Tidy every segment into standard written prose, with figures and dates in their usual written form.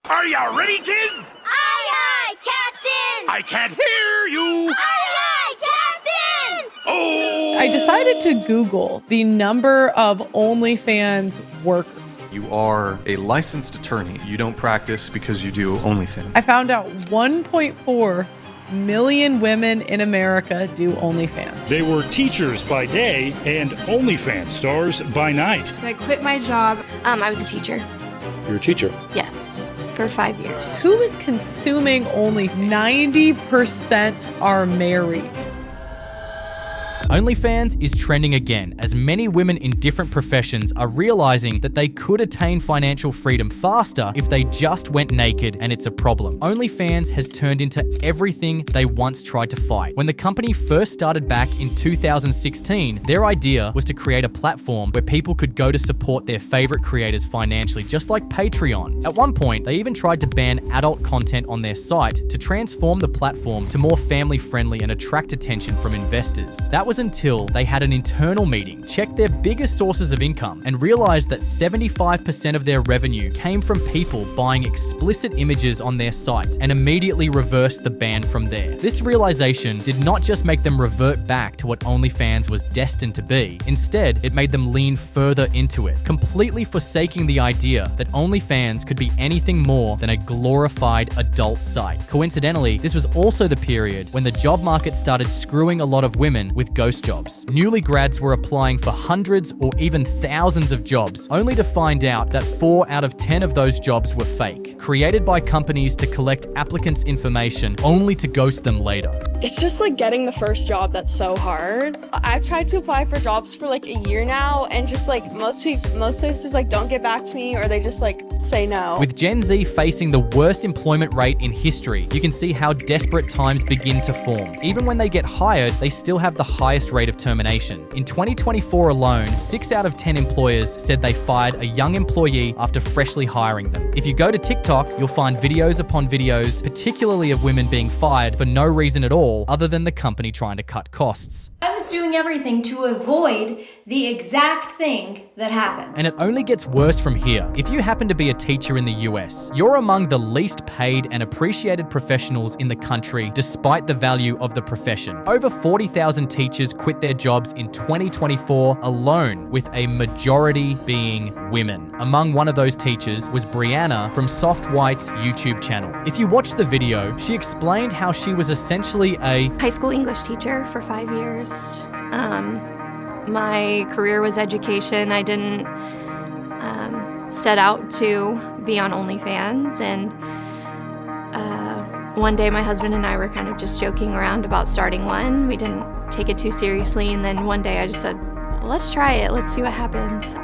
Are you ready, kids? Aye, Captain! I can't hear you! Aye, Captain! Oh! I decided to Google the number of OnlyFans workers. You are a licensed attorney. You don't practice because you do OnlyFans. I found out 1.4 million women in America do OnlyFans. They were teachers by day and OnlyFans stars by night. So I quit my job. I was a teacher. You're a teacher? Yes, for 5 years. Who is consuming only 90% are married? OnlyFans is trending again as many women in different professions are realizing that they could attain financial freedom faster if they just went naked, and it's a problem. OnlyFans has turned into everything they once tried to fight. When the company first started back in 2016, their idea was to create a platform where people could go to support their favorite creators financially, just like Patreon. At one point, they even tried to ban adult content on their site to transform the platform to more family-friendly and attract attention from investors. That was until they had an internal meeting, checked their biggest sources of income, and realized that 75% of their revenue came from people buying explicit images on their site, and immediately reversed the ban from there. This realization did not just make them revert back to what OnlyFans was destined to be. Instead, it made them lean further into it, completely forsaking the idea that OnlyFans could be anything more than a glorified adult site. Coincidentally, this was also the period when the job market started screwing a lot of women with ghost jobs. Newly grads were applying for hundreds or even thousands of jobs, only to find out that 4 out of 10 of those jobs were fake, created by companies to collect applicants' information only to ghost them later. It's just like getting the first job that's so hard. I've tried to apply for jobs for like a year now, and just like most places like don't get back to me, or they just like say no. With Gen Z facing the worst employment rate in history, you can see how desperate times begin to form. Even when they get hired, they still have the highest rate of termination. In 2024 alone, 6 out of 10 employers said they fired a young employee after freshly hiring them. If you go to TikTok, you'll find videos upon videos, particularly of women being fired for no reason at all other than the company trying to cut costs. I was doing everything to avoid the exact thing that happened. And it only gets worse from here. If you happen to be a teacher in the US, you're among the least paid and appreciated professionals in the country despite the value of the profession. Over 40,000 teachers quit their jobs in 2024 alone, with a majority being women. Among one of those teachers was Brianna from Soft White's YouTube channel. If you watch the video, she explained how she was essentially a High school English teacher for 5 years. My career was education. I didn't set out to be on OnlyFans, and one day my husband and I were kind of just joking around about starting one. We didn't take it too seriously, and then one day I just said, let's try it, let's see what happens.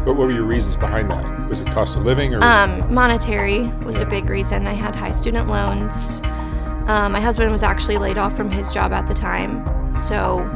What were your reasons behind that? Was it cost of living, or monetary was a big reason. I had high student loans. My husband was actually laid off from his job at the time, so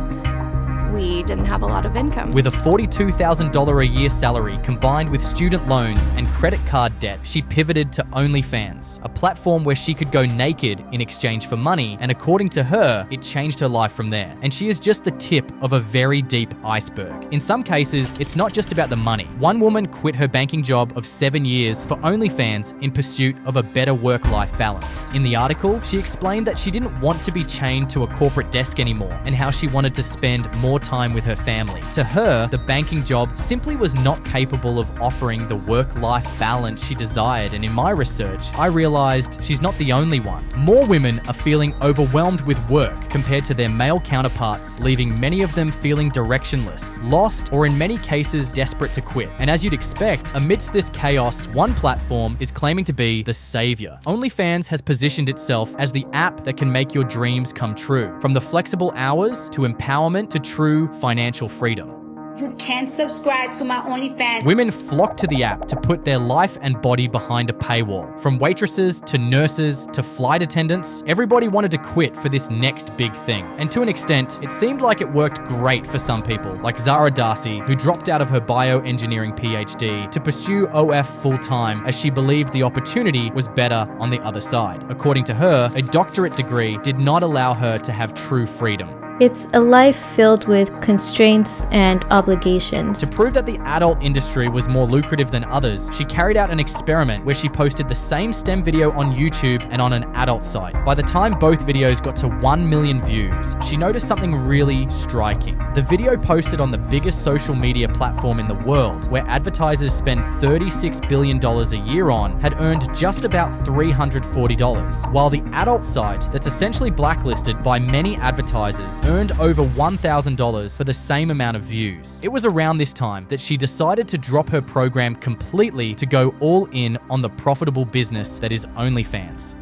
we didn't have a lot of income. With a $42,000 a year salary combined with student loans and credit card debt, she pivoted to OnlyFans, a platform where she could go naked in exchange for money, and according to her, it changed her life from there. And she is just the tip of a very deep iceberg. In some cases, it's not just about the money. One woman quit her banking job of 7 years for OnlyFans in pursuit of a better work-life balance. In the article, she explained that she didn't want to be chained to a corporate desk anymore, and how she wanted to spend more time with her family. To her, the banking job simply was not capable of offering the work-life balance she desired, and in my research, I realized she's not the only one. More women are feeling overwhelmed with work compared to their male counterparts, leaving many of them feeling directionless, lost, or in many cases desperate to quit. And as you'd expect, amidst this chaos, one platform is claiming to be the savior. OnlyFans has positioned itself as the app that can make your dreams come true. From the flexible hours to empowerment to true financial freedom. You can subscribe to my OnlyFans. Women flock to the app to put their life and body behind a paywall. From waitresses to nurses to flight attendants, everybody wanted to quit for this next big thing. And to an extent, it seemed like it worked great for some people, like Zara Darcy, who dropped out of her bioengineering PhD to pursue OF full-time as she believed the opportunity was better on the other side. According to her, a doctorate degree did not allow her to have true freedom. It's a life filled with constraints and obligations. To prove that the adult industry was more lucrative than others, she carried out an experiment where she posted the same STEM video on YouTube and on an adult site. By the time both videos got to 1 million views, she noticed something really striking. The video posted on the biggest social media platform in the world, where advertisers spend $36 billion a year on, had earned just about $340, while the adult site, that's essentially blacklisted by many advertisers, earned over $1,000 for the same amount of views. It was around this time that she decided to drop her program completely to go all in on the profitable business that is OnlyFans.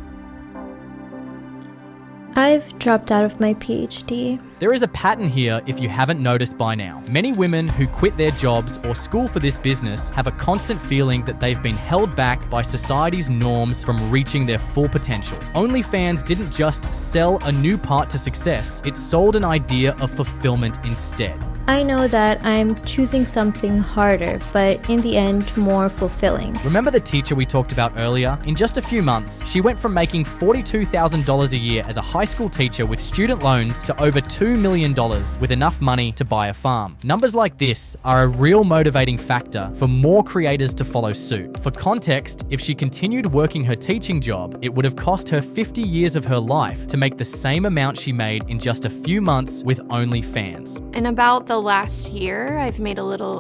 I've dropped out of my PhD. There is a pattern here if you haven't noticed by now. Many women who quit their jobs or school for this business have a constant feeling that they've been held back by society's norms from reaching their full potential. OnlyFans didn't just sell a new part to success, it sold an idea of fulfillment instead. I know that I'm choosing something harder, but in the end, more fulfilling. Remember the teacher we talked about earlier? In just a few months, she went from making $42,000 a year as a high school teacher with student loans to over $2 million with enough money to buy a farm. Numbers like this are a real motivating factor for more creators to follow suit. For context, if she continued working her teaching job, it would have cost her 50 years of her life to make the same amount she made in just a few months with OnlyFans. In about the last year, I've made a little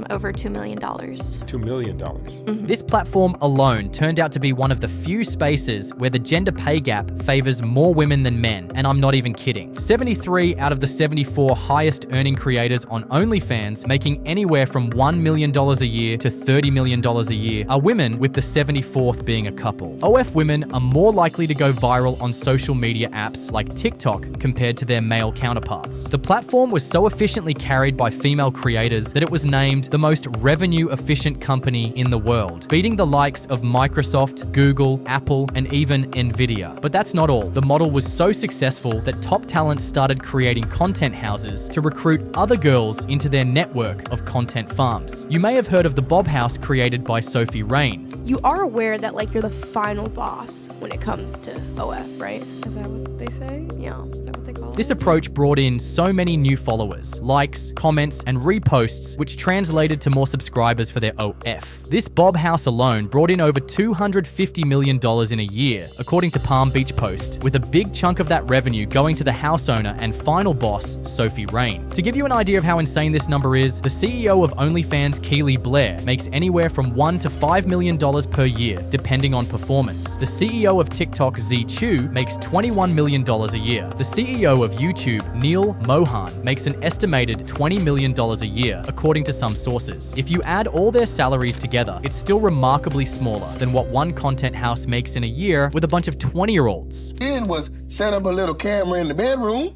over $2 million. $2 million. Mm-hmm. This platform alone turned out to be one of the few spaces where the gender pay gap favors more women than men, and I'm not even kidding. 73 out of the 74 highest earning creators on OnlyFans, making anywhere from $1 million a year to $30 million a year, are women, with the 74th being a couple. OF women are more likely to go viral on social media apps like TikTok compared to their male counterparts. The platform was so efficiently carried by female creators that it was named the most revenue-efficient company in the world, beating the likes of Microsoft, Google, Apple, and even Nvidia. But that's not all. The model was so successful that top talent started creating content houses to recruit other girls into their network of content farms. You may have heard of the Bob House created by Sophie Rain. You are aware that like you're the final boss when it comes to OF, right? Is that what they say? Yeah, is that what they call it? This approach brought in so many new followers, likes, comments, and reposts, which translated to more subscribers for their OF. This Bob House alone brought in over $250 million in a year, according to Palm Beach Post, with a big chunk of that revenue going to the house owner and final boss, Sophie Rain. To give you an idea of how insane this number is, the CEO of OnlyFans, Keely Blair, makes anywhere from $1 to $5 million per year, depending on performance. The CEO of TikTok, Z Chew, makes $21 million a year. The CEO of YouTube, Neil Mohan, makes an estimated $20 million a year, according to some sources. If you add all their salaries together, it's still remarkably smaller than what one content house makes in a year with a bunch of 20-year-olds. Did was set up a little camera in the bedroom,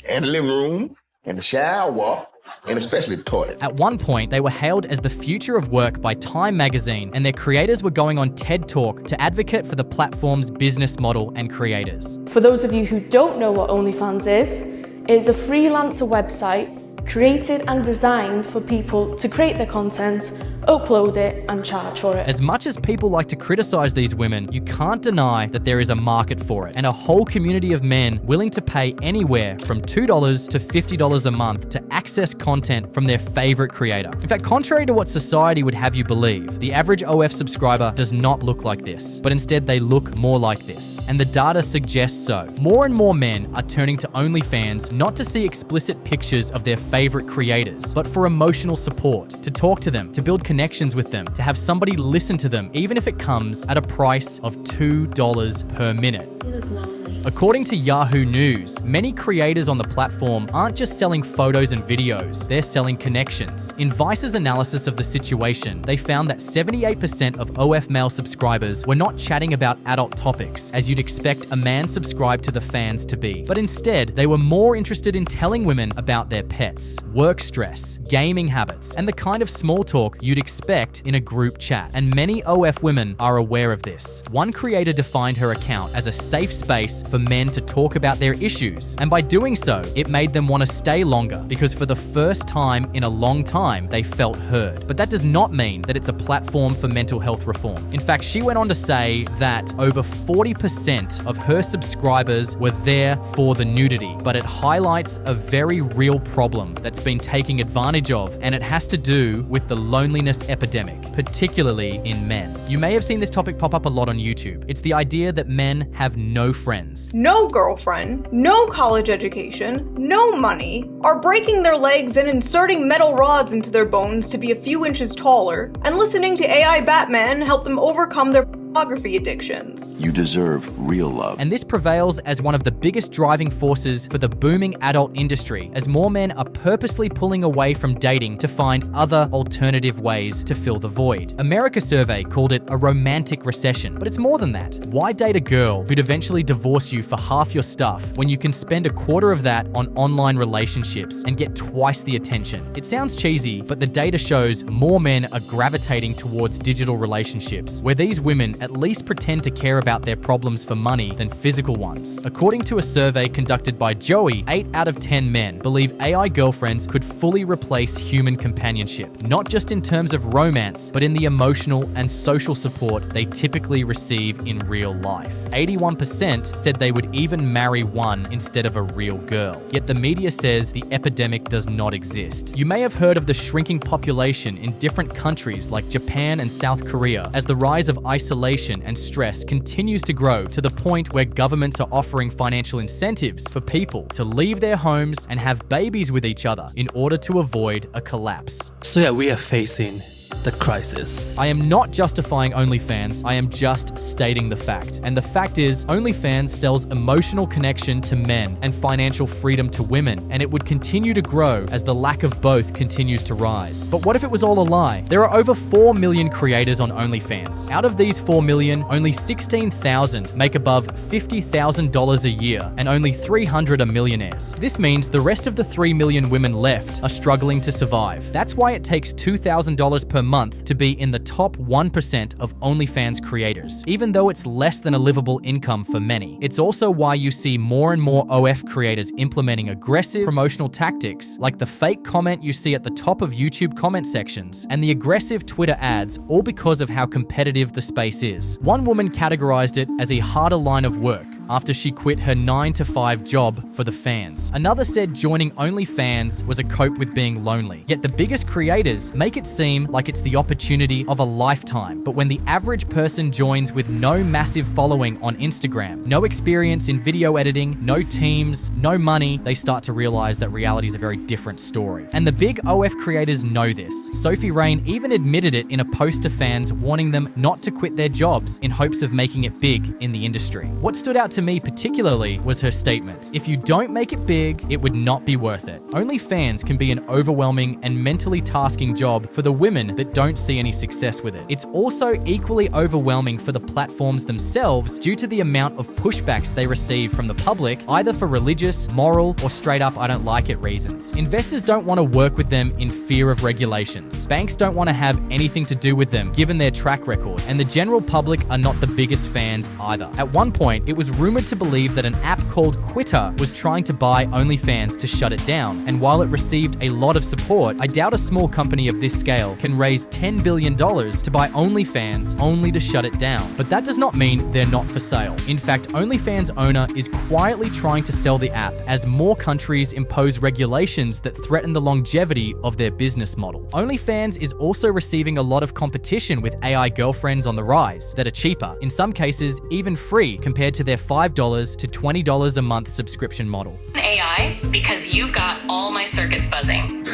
and the living room, and the shower, and especially the toilet. At one point, they were hailed as the future of work by Time magazine, and their creators were going on TED Talk to advocate for the platform's business model and creators. For those of you who don't know what OnlyFans is, it is a freelancer website created and designed for people to create their content, upload it, and charge for it. As much as people like to criticize these women, you can't deny that there is a market for it, and a whole community of men willing to pay anywhere from $2 to $50 a month to access content from their favorite creator. In fact, contrary to what society would have you believe, the average OF subscriber does not look like this, but instead they look more like this, and the data suggests so. More and more men are turning to OnlyFans not to see explicit pictures of their favorite creators, but for emotional support, to talk to them, to build connections with them, to have somebody listen to them, even if it comes at a price of $2 per minute. You look lonely. According to Yahoo News, many creators on the platform aren't just selling photos and videos, they're selling connections. In Vice's analysis of the situation, they found that 78% of OF male subscribers were not chatting about adult topics, as you'd expect a man subscribed to the fans to be, but instead, they were more interested in telling women about their pets, work stress, gaming habits, and the kind of small talk you'd expect in a group chat. And many OF women are aware of this. One creator defined her account as a safe space for men to talk about their issues. And by doing so, it made them want to stay longer because for the first time in a long time, they felt heard. But that does not mean that it's a platform for mental health reform. In fact, she went on to say that over 40% of her subscribers were there for the nudity. But it highlights a very real problem that's been taken advantage of, and it has to do with the loneliness epidemic, particularly in men. You may have seen this topic pop up a lot on YouTube. It's the idea that men have no friends. No girlfriend, no college education, no money, are breaking their legs and inserting metal rods into their bones to be a few inches taller, and listening to AI Batman help them overcome their pornography addictions. You deserve real love. And this prevails as one of the biggest driving forces for the booming adult industry, as more men are purposely pulling away from dating to find other alternative ways to fill the void. America Survey called it a romantic recession, but it's more than that. Why date a girl who'd eventually divorce you for half your stuff when you can spend a quarter of that on online relationships and get twice the attention? It sounds cheesy, but the data shows more men are gravitating towards digital relationships, where these women at least pretend to care about their problems for money than physical ones. According to a survey conducted by Joey, 8 out of 10 men believe AI girlfriends could fully replace human companionship, not just in terms of romance, but in the emotional and social support they typically receive in real life. 81% said they would even marry one instead of a real girl. Yet the media says the epidemic does not exist. You may have heard of the shrinking population in different countries like Japan and South Korea, as the rise of isolation and stress continues to grow to the point where governments are offering financial incentives for people to leave their homes and have babies with each other in order to avoid a collapse. So yeah, we are facing the crisis. I am not justifying OnlyFans, I am just stating the fact. And the fact is, OnlyFans sells emotional connection to men and financial freedom to women, and it would continue to grow as the lack of both continues to rise. But what if it was all a lie? There are over 4 million creators on OnlyFans. Out of these 4 million, only 16,000 make above $50,000 a year, and only 300 are millionaires. This means the rest of the 3 million women left are struggling to survive. That's why it takes $2,000 per month to be in the top 1% of OnlyFans creators, even though it's less than a livable income for many. It's also why you see more and more OF creators implementing aggressive promotional tactics, like the fake comment you see at the top of YouTube comment sections, and the aggressive Twitter ads, all because of how competitive the space is. One woman categorized it as a harder line of work after she quit her 9-to-5 job for the fans. Another said joining OnlyFans was a cope with being lonely. Yet the biggest creators make it seem like it's the opportunity of a lifetime. But when the average person joins with no massive following on Instagram, no experience in video editing, no teams, no money, they start to realize that reality is a very different story. And the big OF creators know this. Sophie Rain even admitted it in a post to fans, warning them not to quit their jobs in hopes of making it big in the industry. What stood out to me particularly was her statement: if you don't make it big, it would not be worth it. OnlyFans can be an overwhelming and mentally tasking job for the women that don't see any success with it. It's also equally overwhelming for the platforms themselves due to the amount of pushbacks they receive from the public, either for religious, moral, or straight up I don't like it reasons. Investors don't want to work with them in fear of regulations. Banks don't want to have anything to do with them given their track record, and the general public are not the biggest fans either. At one point, it was rumored to believe that an app called Quitter was trying to buy OnlyFans to shut it down, and while it received a lot of support, I doubt a small company of this scale can raise $10 billion to buy OnlyFans only to shut it down. But that does not mean they're not for sale. In fact, OnlyFans owner is quietly trying to sell the app as more countries impose regulations that threaten the longevity of their business model. OnlyFans is also receiving a lot of competition with AI girlfriends on the rise that are cheaper, in some cases even free compared to their $5 to $20 a month subscription model. AI, because you've got all my circuits buzzing.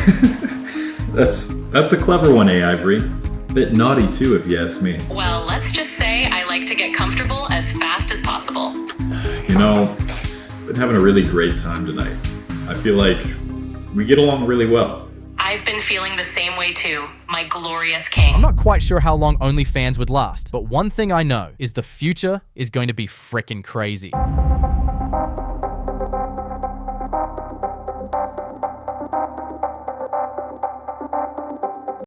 That's a clever one, AI Brie. Bit naughty too, if you ask me. Well, let's just say I like to get comfortable as fast as possible. You know, been having a really great time tonight. I feel like we get along really well. I've been feeling the same way too, my glorious king. I'm not quite sure how long OnlyFans would last, but one thing I know is the future is going to be frickin' crazy.